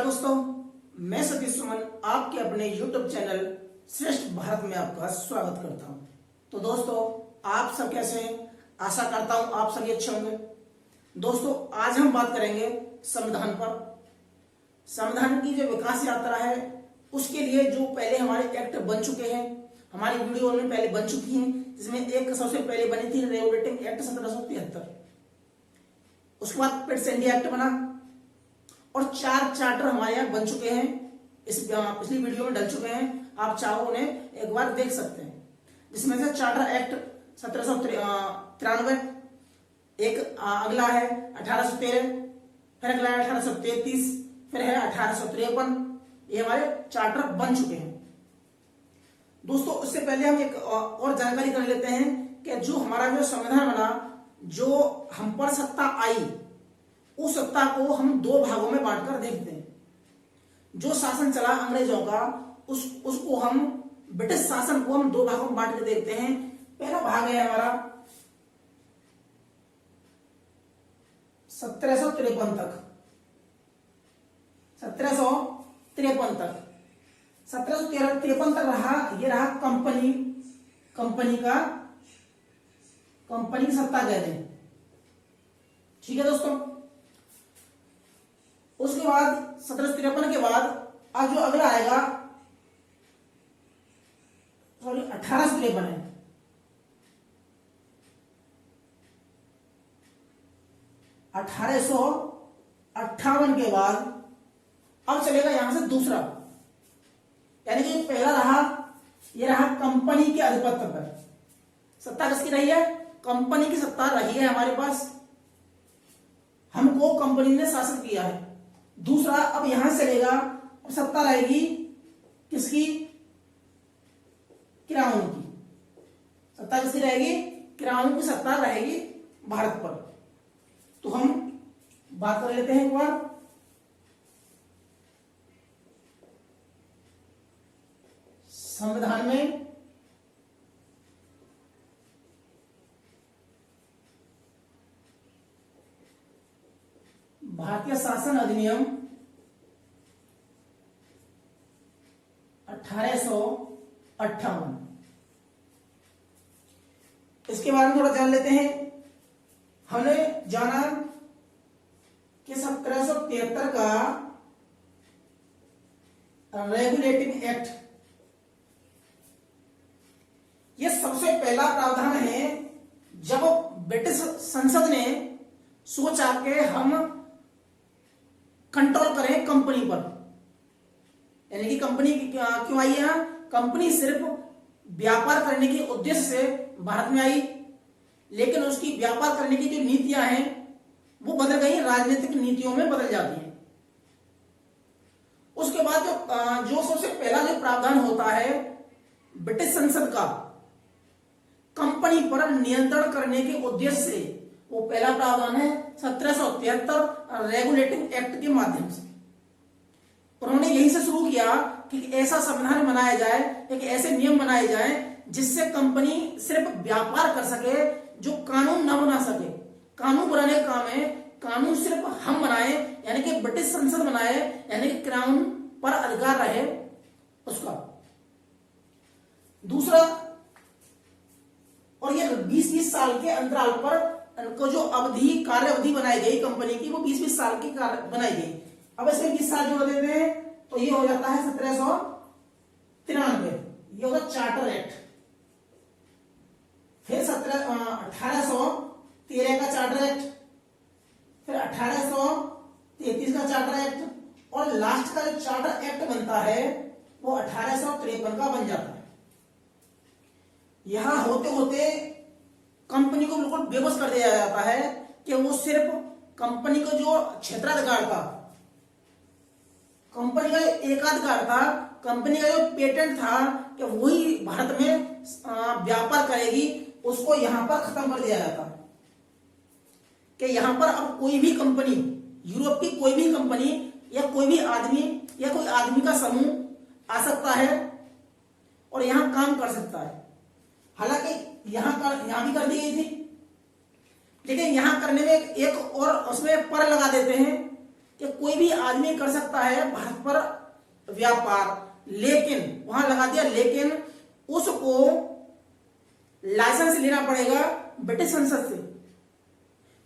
दोस्तों, मैं सतीश सुमन आपके अपने YouTube चैनल श्रेष्ठ भारत में आपका स्वागत करता हूं। तो दोस्तों, आप सब कैसे हैं? आशा करता हूं आप सभी अच्छे होंगे। दोस्तों, आज हम बात करेंगे संविधान पर। संविधान की जो विकास यात्रा है उसके लिए जो पहले हमारे एक्ट बन चुके हैं, हमारी वीडियो में पहले बन चुकी हैं, जिसमें एक सबसे पहले बनी थी रेगुलेटिंग एक्ट 1773। उसके बाद पिट्स इंडिया एक्ट बना और 4 चार्टर हमारे यहाँ बन चुके हैं, इस पिछली वीडियो में डल चुके हैं। आप चाहो उन्हें एक बार देख सकते हैं, जिसमें से चार्टर एक्ट 1793, एक अगला है 1813, फिर अगला है 1833, फिर है 1853। ये हमारे चार्टर बन चुके हैं। दोस्तों, उससे पहले हम एक और जानकारी कर लेते हैं कि जो हमारा जो संविधान बना, जो हम पर सत्ता आई, उस सत्ता को हम 2 भागों में बांटकर देखते हैं। जो शासन चला अंग्रेजों का, उसको हम ब्रिटिश शासन को हम 2 भागों में बांट के देखते हैं। पहला भाग है हमारा 1753 तक। 1753 तक 1753 तक रहा, ये रहा कंपनी की सत्ता कहते हैं। ठीक है दोस्तों। उसके बाद 1753 के बाद अब जो अगला आएगा, सॉरी 1853 है। 1858 के बाद अब चलेगा यहां से दूसरा, यानी कि पहला रहा, ये रहा कंपनी के आधिपत्य पर। सत्ता किसकी रही है? कंपनी की सत्ता रही है हमारे पास, हमको कंपनी ने शासन किया है। दूसरा अब यहां से चलेगा, अब सत्ता रहेगी किसकी? क्राउन की सत्ता किसकी रहेगी? क्राउन की सत्ता रहेगी भारत पर। तो हम बात कर लेते हैं एक बार संविधान में भारतीय शासन अधिनियम 1858। इसके बारे में थोड़ा जान लेते हैं। हमने जाना कि 1773 का रेगुलेटिंग एक्ट, यह सबसे पहला प्रावधान है जब ब्रिटिश संसद ने सोचा कि हम कंट्रोल करें कंपनी पर। यानी कि कंपनी क्यों आई है? कंपनी सिर्फ व्यापार करने के उद्देश्य से भारत में आई, लेकिन उसकी व्यापार करने की जो नीतियां हैं वो बदल गई, राजनीतिक नीतियों में बदल जाती हैं। उसके बाद जो सबसे पहला जो प्रावधान होता है ब्रिटिश संसद का कंपनी पर नियंत्रण करने के उद्देश्य से, वो पहला प्रावधान है 1773 रेगुलेटिंग एक्ट के माध्यम से। उन्होंने यही से शुरू किया कि ऐसा संविधान बनाया जाए, एक ऐसे नियम बनाए जाए जिससे कंपनी सिर्फ व्यापार कर सके, जो कानून न बना सके। कानून बनाने का काम है, कानून सिर्फ हम बनाए, यानी कि ब्रिटिश संसद बनाए, यानी कि क्राउन पर अधिकार रहे उसका। दूसरा, और ये 20-20 साल के अंतराल पर को जो कार्य अवधि बनाई गई कंपनी की, वो 20-20 साल की बनाई गई। अब इसमें 20 साल जोड़ देते हैं तो ये हो जाता है 1793, ये होगा चार्टर एक्ट। फिर 1813 का चार्टर एक्ट, फिर 1833 का चार्टर एक्ट, और लास्ट का जो चार्टर एक्ट बनता है वो 1853 का बन जाता है। यहां होते होते कंपनी को बिल्कुल बेबस कर दिया जाता है कि वो सिर्फ कंपनी को जो क्षेत्राधिकार था, कंपनी का एकाधिकार था, कंपनी का जो पेटेंट था कि वही भारत में व्यापार करेगी, उसको यहां पर खत्म कर दिया जाता है। कि यहां पर अब कोई भी कंपनी, यूरोप की कोई भी कंपनी या कोई भी आदमी या कोई आदमी का समूह आ सकता है और यहां काम कर सकता है। हालांकि यहां भी कर दी गई थी, लेकिन यहां करने में एक और उसमें पर लगा देते हैं कि कोई भी आदमी कर सकता है भारत पर व्यापार, लेकिन वहां लगा दिया लेकिन उसको लाइसेंस लेना पड़ेगा ब्रिटिश संसद से।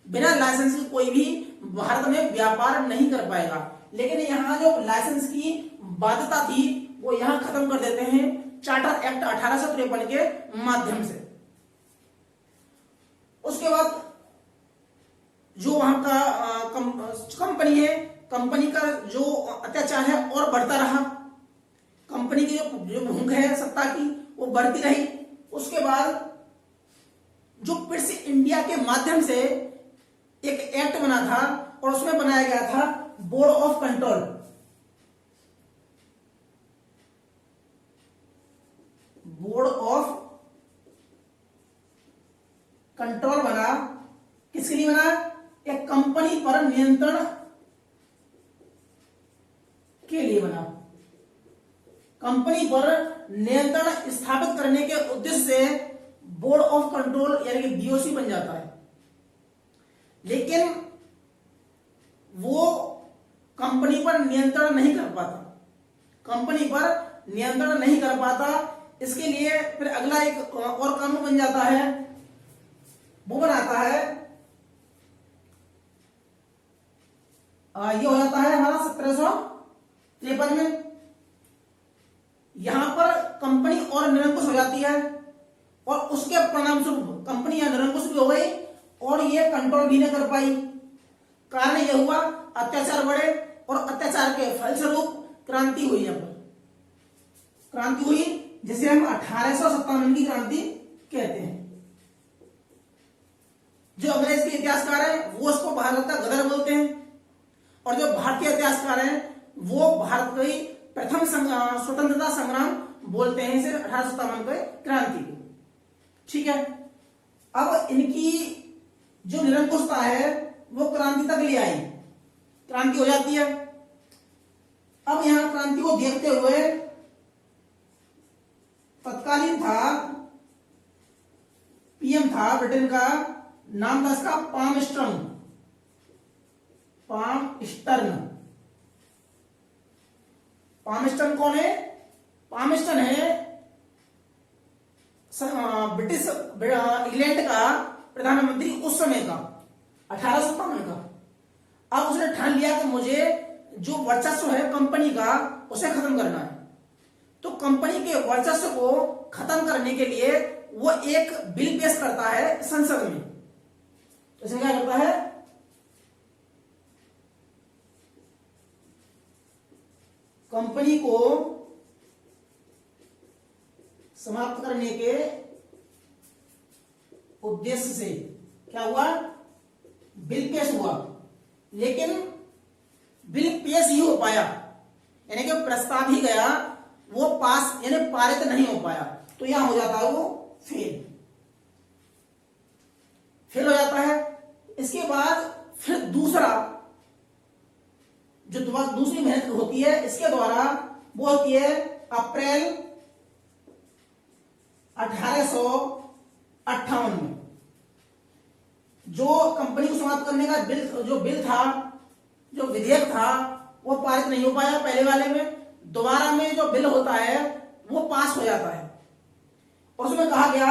बिना लाइसेंस के कोई भी भारत में व्यापार नहीं कर पाएगा। लेकिन यहां जो लाइसेंस की बाध्यता थी वो यहां खत्म कर देते हैं चार्टर एक्ट 1853 के माध्यम से। उसके बाद जो वहां का कंपनी है, कंपनी का जो अत्याचार है और बढ़ता रहा, कंपनी की जो भूख है सत्ता की वो बढ़ती रही। उसके बाद जो फिर से इंडिया के माध्यम से एक एक्ट बना था और उसमें बनाया गया था board of control. Board of control बना, किसके लिए बना? एक कंपनी पर नियंत्रण के लिए बना। कंपनी पर नियंत्रण स्थापित करने के उद्देश्य से बोर्ड ऑफ कंट्रोल यानी कि बीओसी बन जाता है। लेकिन वो कंपनी पर नियंत्रण नहीं कर पाता, कंपनी पर नियंत्रण नहीं कर पाता। इसके लिए फिर अगला एक और कानून बन जाता है, वो बनाता है, ये हो जाता है हमारा 1753 में। यहां पर कंपनी और निरंकुश हो जाती है और उसके परिणाम स्वरूप कंपनी या निरंकुश भी हो गई और ये कंट्रोल भी नहीं कर पाई। कारण यह हुआ अत्याचार बढ़े और अत्याचार के फलस्वरूप क्रांति हुई। यहां पर क्रांति हुई जिसे हम 1857 की क्रांति कहते हैं। जो अंग्रेज के इतिहासकार हैं वो उसको भारत का गदर बोलते हैं और जो भारतीय इतिहासकार हैं वो भारत की प्रथम स्वतंत्रता संग्राम बोलते हैं इसे 1857 के क्रांति को। ठीक है, अब इनकी जो निरंकुशता है वो क्रांति तक ले आई, क्रांति हो जाती है। अब यहां क्रांति को देखते हुए तत्कालीन था पीएम था ब्रिटेन का, नाम था इसका पामस्टर्न। पामस्टर्न कौन है? पामस्टर्न है ब्रिटिश इंग्लैंड का प्रधानमंत्री उस समय का, 1857 का। अब उसने ठान लिया कि मुझे जो वर्चस्व है कंपनी का उसे खत्म करना है। तो कंपनी के वर्चस्व को खत्म करने के लिए वो एक बिल पेश करता है संसद में। तो इसमें क्या करता है? कंपनी को समाप्त करने के उद्देश्य से क्या हुआ? बिल पेश हुआ, लेकिन बिल पेश ही हो पाया, यानी कि प्रस्ताव ही गया, वो पास यानी पारित नहीं हो पाया। तो यहां हो जाता है वो फेल हो जाता है। इसके बाद फिर दूसरी मेहनत होती है इसके द्वारा, वो होती है अप्रैल 1858 में। जो कंपनी को समाप्त करने का बिल था, जो विधेयक था, वो पारित नहीं हो पाया पहले वाले में। दोबारा में जो बिल होता है वो पास हो जाता है और उसमें कहा गया,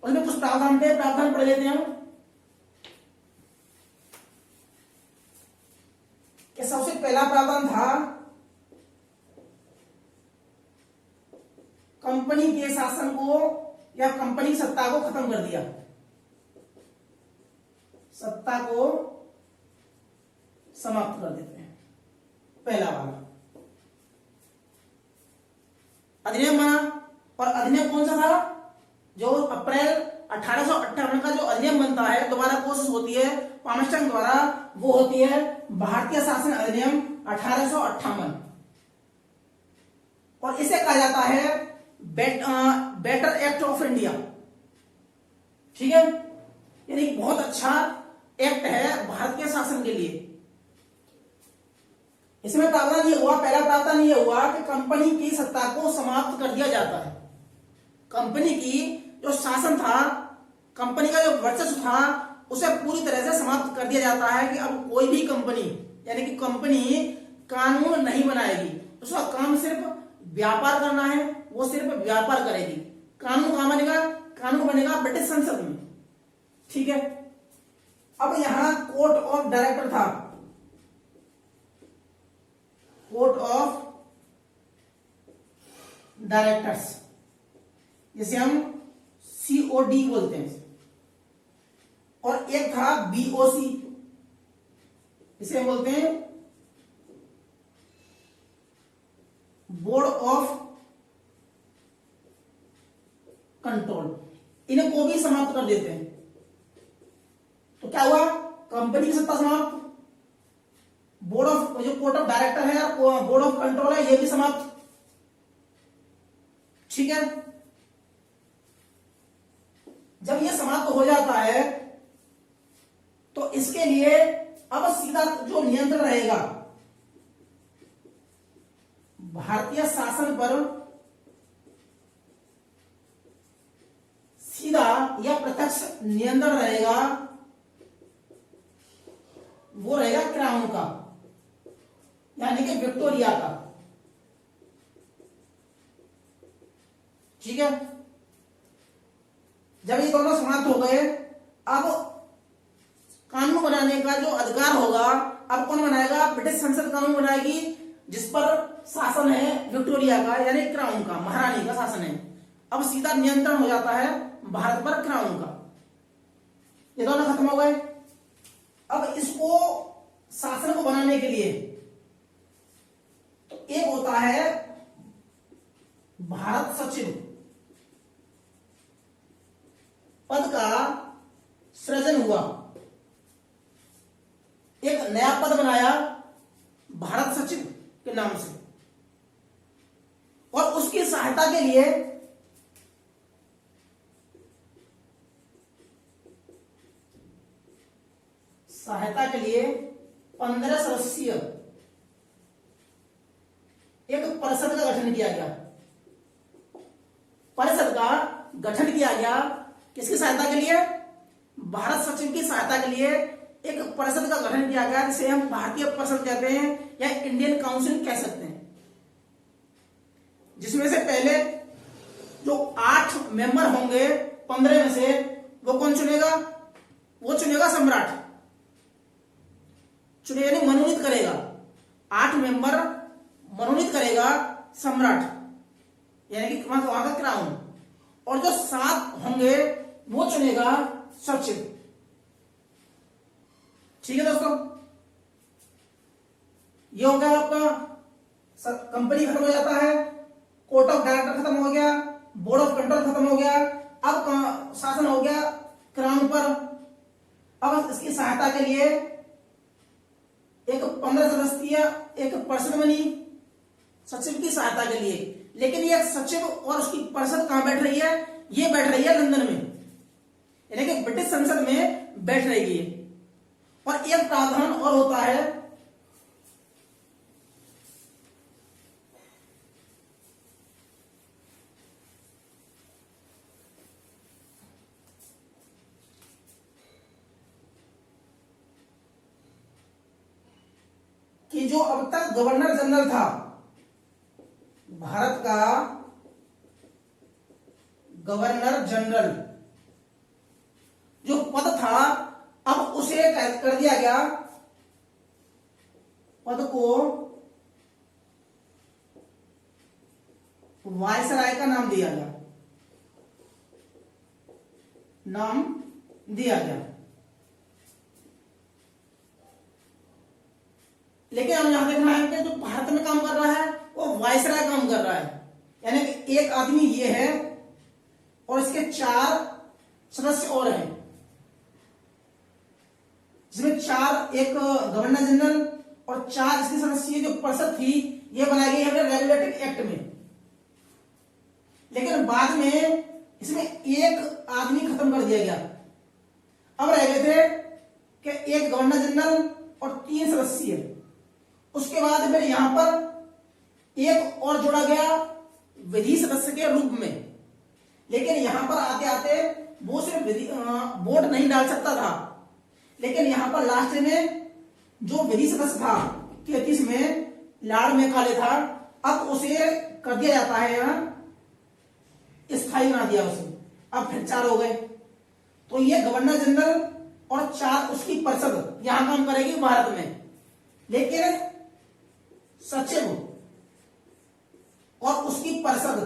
उसमें कुछ प्रावधान थे, प्रावधान पढ़ लेते हैं कि सबसे पहला प्रावधान था कंपनी के शासन को या कंपनी की सत्ता को खत्म कर दिया, सत्ता को समाप्त कर देते हैं। पहला वाला अधिनियम बना, और अधिनियम कौन सा था? जो अप्रैल 1858 का जो अधिनियम बनता है, दोबारा कोशिश होती है पामस्टर्न द्वारा, वो होती है भारतीय शासन अधिनियम 1858 और इसे कहा जाता है बेटर एक्ट ऑफ इंडिया। ठीक है, यानी बहुत अच्छा एक्ट है भारत के शासन के लिए। इसमें प्रावधान ये हुआ, पहला प्रावधान ये हुआ कि कंपनी की सत्ता को समाप्त कर दिया जाता है। कंपनी की जो शासन था, कंपनी का जो वर्चस्व था, उसे पूरी तरह से समाप्त कर दिया जाता है कि अब कोई भी कंपनी यानी कि कंपनी कानून नहीं बनाएगी, उसका काम सिर्फ व्यापार करना है, वो सिर्फ व्यापार करेगी। कानून कहां बनेगा? कानून बनेगा ब्रिटिश संसद में। ठीक है, अब यहां कोर्ट ऑफ डायरेक्टर था, कोर्ट ऑफ डायरेक्टर्स, जिसे हम COD बोलते हैं, और एक था BOC, इसे हम बोलते हैं बोर्ड ऑफ कंट्रोल। इनको भी समाप्त कर देते हैं। तो क्या हुआ? कंपनी की सत्ता समाप्त, बोर्ड ऑफ जो कोर्ट ऑफ डायरेक्टर है और बोर्ड ऑफ कंट्रोल है ये भी समाप्त। ठीक है, जब ये समाप्त हो जाता है तो इसके लिए अब सीधा जो नियंत्रण रहेगा भारतीय शासन पर, सीधा या प्रत्यक्ष नियंत्रण रहेगा, वो रहेगा क्राउन का, यानी कि विक्टोरिया का। ठीक है, जब ये दोनों समाप्त हो गए, अब कानून बनाने का जो अधिकार होगा अब कौन बनाएगा? ब्रिटिश संसद कानून बनाएगी, जिस पर शासन है विक्टोरिया का, यानी क्राउन का, महारानी का शासन है। अब सीधा नियंत्रण हो जाता है भारत पर क्राउन का। ये दोनों खत्म हो गए। अब इसको शासन को बनाने के लिए तो एक होता है भारत सचिव, पद का सृजन हुआ, एक नया पद बनाया भारत सचिव के नाम से, और उसकी सहायता के लिए सहायता के लिए 15 सदस्यीय एक परिषद का गठन किया गया। परिषद का गठन किया गया किसकी सहायता के लिए? भारत सचिव की सहायता के लिए एक परिषद का गठन किया गया, जिसे हम भारतीय परिषद कहते हैं या इंडियन काउंसिल कह सकते हैं, जिसमें से पहले जो 8 मेंबर होंगे 15 में से, वो कौन चुनेगा? वो चुनेगा सम्राट, चुनेगा यानी मनोनीत करेगा। 8 मेंबर मनोनीत करेगा सम्राट, यानी कि वहां का क्राउन, और जो 7 होंगे वो चुनेगा सचिव। ठीक है दोस्तों, ये हो गया आपका, कंपनी खत्म हो जाता है, कोर्ट ऑफ डायरेक्टर खत्म हो गया, बोर्ड ऑफ कंट्रोल खत्म हो गया, अब शासन हो गया क्राउन पर। अब इसकी सहायता के लिए एक 15 सदस्यीय एक परिषद बनी सचिव की सहायता के लिए। लेकिन ये सचिव और उसकी परिषद कहां बैठ रही है? ये बैठ रही है लंदन में, यानी कि ब्रिटिश संसद में बैठ रही है। और एक प्रावधान और होता है, कि जो अब तक गवर्नर जनरल था भारत का, गवर्नर जनरल जो पद था, अब उसे कर दिया गया, पद को वायसराय का नाम दिया गया, नाम दिया गया। लेकिन हम यहां देखना है कि जो भारत में काम कर रहा है वो वायसराय काम कर रहा है, यानी कि एक आदमी ये है और इसके 4 सदस्य और हैं, जिसमें 4 एक गवर्नर जनरल और 4 इसकी सदस्य जो परिषद थी, ये बनाई गई है रेगुलेटिंग एक्ट में। लेकिन बाद में इसमें एक आदमी खत्म कर दिया गया। अब रह गए थे कि एक गवर्नर जनरल और 3 सदस्य। उसके बाद फिर यहां पर एक और जोड़ा गया विधि सदस्य के रूप में। लेकिन यहां पर आते आते वो सिर्फ वोट नहीं डाल सकता था, लेकिन यहाँ पर लास्ट में जो विधि सदस्य था 33 में लॉर्ड मैकाले था, अब उसे कर दिया जाता है यहाँ स्थायी बना दिया उसे। अब फिर 4 हो गए, तो ये गवर्नर जनरल और 4 उसकी परिषद यहां काम करेगी भारत में। लेकिन सचिव और उसकी परिषद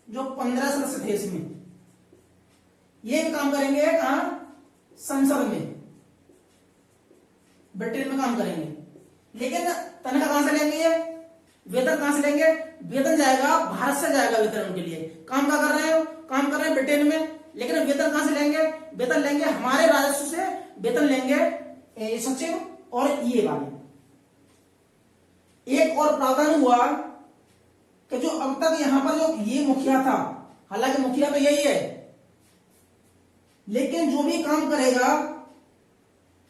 जो 15 सदस्य थे इसमें, ये काम करेंगे कहां? संसद में, ब्रिटेन में काम करेंगे। लेकिन तनख्वाह कहां से लेंगे? ये वेतन कहां से लेंगे? वेतन जाएगा भारत से, जाएगा वेतन उनके लिए। काम क्या कर रहे हैं? काम कर रहे हैं ब्रिटेन में, लेकिन वेतन कहां से लेंगे? वेतन लेंगे हमारे राजस्व से, वेतन लेंगे सचिव और ये वाले। एक और प्रावधान हुआ कि जो अब तक यहां पर जो ये मुखिया था, हालांकि मुखिया तो यही है, लेकिन जो भी काम करेगा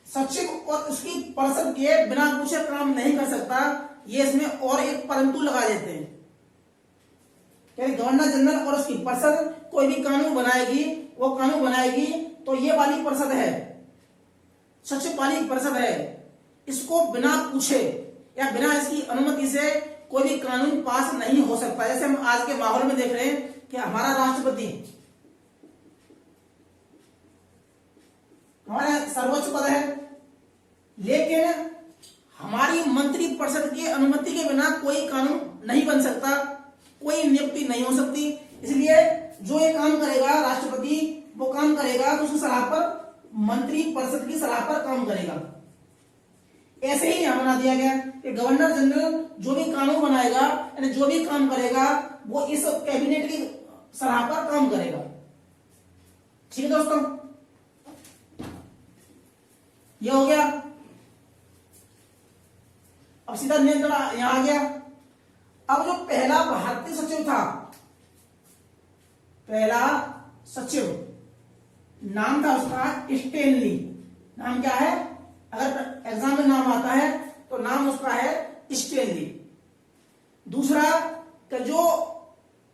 सचिव और उसकी परिषद के बिना पूछे काम नहीं कर सकता। ये इसमें और एक परंतु लगा देते हैं कि गवर्नर जनरल और उसकी परिषद कोई भी कानून बनाएगी, वो कानून बनाएगी तो ये वाली परिषद है, सचिव वाली परिषद है, इसको बिना पूछे या बिना इसकी अनुमति से कोई भी कानून पास नहीं हो सकता। जैसे हम आज के माहौल में देख रहे हैं कि हमारा राष्ट्रपति हमारा सर्वोच्च पद है, लेकिन हमारी मंत्री परिषद की अनुमति के बिना कोई कानून नहीं बन सकता, कोई नियुक्ति नहीं हो सकती। इसलिए जो ये काम करेगा राष्ट्रपति, वो काम करेगा तो उसकी सलाह पर, मंत्री परिषद की सलाह पर काम करेगा। ऐसे ही यहां बना दिया गया कि गवर्नर जनरल जो भी कानून बनाएगा यानी जो भी काम करेगा वो इस कैबिनेट की सलाह पर काम करेगा। ठीक है दोस्तों, ये हो गया। अब सीधा नियंत्रण यहां आ गया। अब जो पहला भारतीय सचिव था, पहला सचिव नाम था उसका स्टेनली। नाम क्या है? अगर एग्जाम में नाम आता है तो नाम उसका है स्टेनली। दूसरा कि जो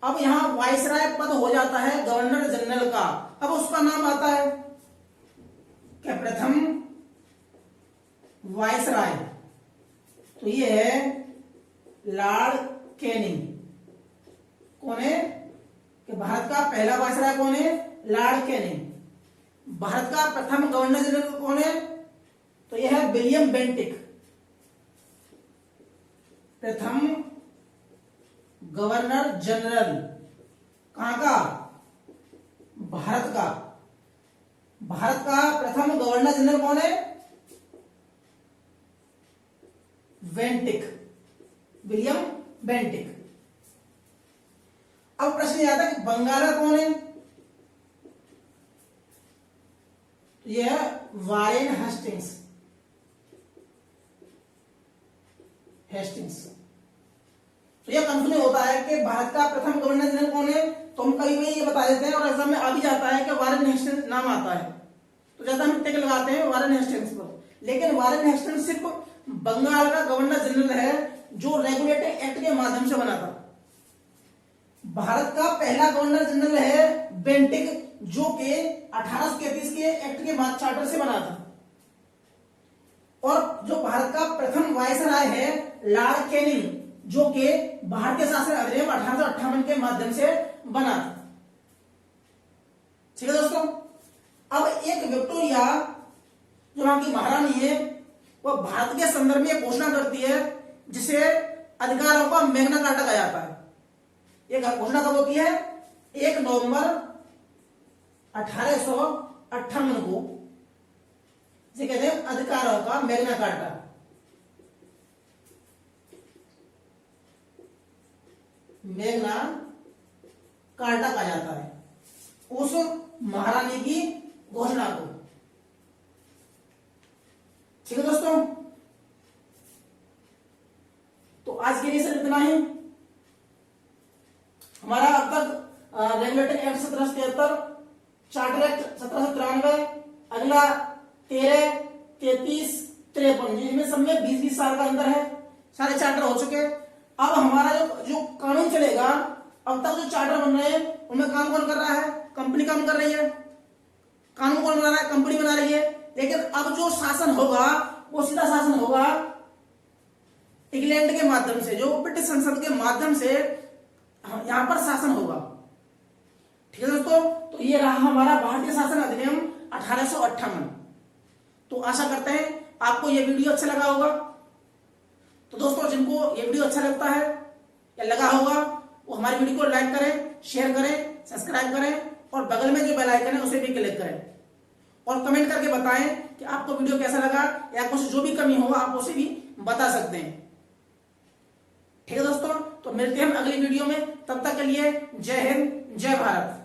अब यहां वायसराय पद हो जाता है गवर्नर जनरल का, अब उसका नाम आता है कि प्रथम वायसराय, तो ये है लॉर्ड कैनिंग। कौन है? कि भारत का पहला वायसराय कौन है? Lord Canning. भारत का प्रथम गवर्नर जनरल कौन है? तो यह है विलियम बेंटिक। प्रथम गवर्नर जनरल कहां का? भारत का। भारत का प्रथम गवर्नर जनरल कौन है? Bentinck, William Bentinck. अब प्रश्न यह आता है कि बंगाल का कौन है? यह वारेन हेस्टिंग्स। हेस्टिंग्स। तो यह कंफ्यूजन होता है कि भारत का प्रथम गवर्नर जनरल कौन है, तो हम कभी भी ये बता देते हैं और एग्जाम में आ भी जाता है कि वारेन हेस्टिंग्स नाम आता है, तो ज्यादा हम टिक लगाते हैं वारेन हेस्टिंग्स पर। लेकिन वारेन हेस्टिंग्स सिर्फ बंगाल का गवर्नर जनरल है जो रेगुलेटिंग एक्ट के माध्यम से बना था। भारत का पहला गवर्नर जनरल है बेंटिक, जो कि 1833 के एक्ट के चार्टर से बना था। और जो भारत का प्रथम वायसराय है लॉर्ड कैनिंग, जो कि भारतीय शासन अधिनियम 1858 के माध्यम से बना था। ठीक है दोस्तों। अब एक विक्टोरिया जो वहां की महारानी है, वह भारत के संदर्भ में घोषणा करती है जिसे अधिकारों का मैग्ना कार्टा कहा जाता है। यह घोषणा कब होती है? 1 नवंबर 1858 को, जिसे कहते हैं अधिकारों का मैग्ना कार्टा। मैग्ना कार्टा कहा जाता है उस महारानी की घोषणा को। ठीक है दोस्तों, तो आज के लिए सिर्फ इतना ही। हमारा अब तक रेगुलेटरी एक्ट 1773, चार्टर एक्ट 1793, अगला 13, 33, 53, जिनमें सब में 20-20 साल का अंतर है। सारे चार्टर हो चुके। अब हमारा जो कानून चलेगा, अब तक जो चार्टर बन रहे हैं उनमें काम कौन कर रहा है? कंपनी काम कर रही है। कानून कौन बना रहा है? कंपनी बना रही है। लेकिन अब जो शासन होगा वो सीधा शासन होगा इंग्लैंड के माध्यम से, जो ब्रिटिश संसद के माध्यम से यहां पर शासन होगा। ठीक है दोस्तों, तो ये रहा हमारा भारतीय शासन अधिनियम 1858। तो आशा करते हैं आपको ये वीडियो अच्छा लगा होगा। तो दोस्तों जिनको ये वीडियो अच्छा लगता है या लगा होगा वो हमारी वीडियो को लाइक करें, शेयर करें, सब्सक्राइब करें और बगल में जो बेल आइकन है उसे भी क्लिक करें और कमेंट करके बताएं कि आपको वीडियो कैसा लगा या कुछ जो भी कमी हो आप उसे भी बता सकते हैं। ठीक है दोस्तों, तो मिलते हैं हम अगली वीडियो में। तब तक के लिए जय हिंद, जय भारत।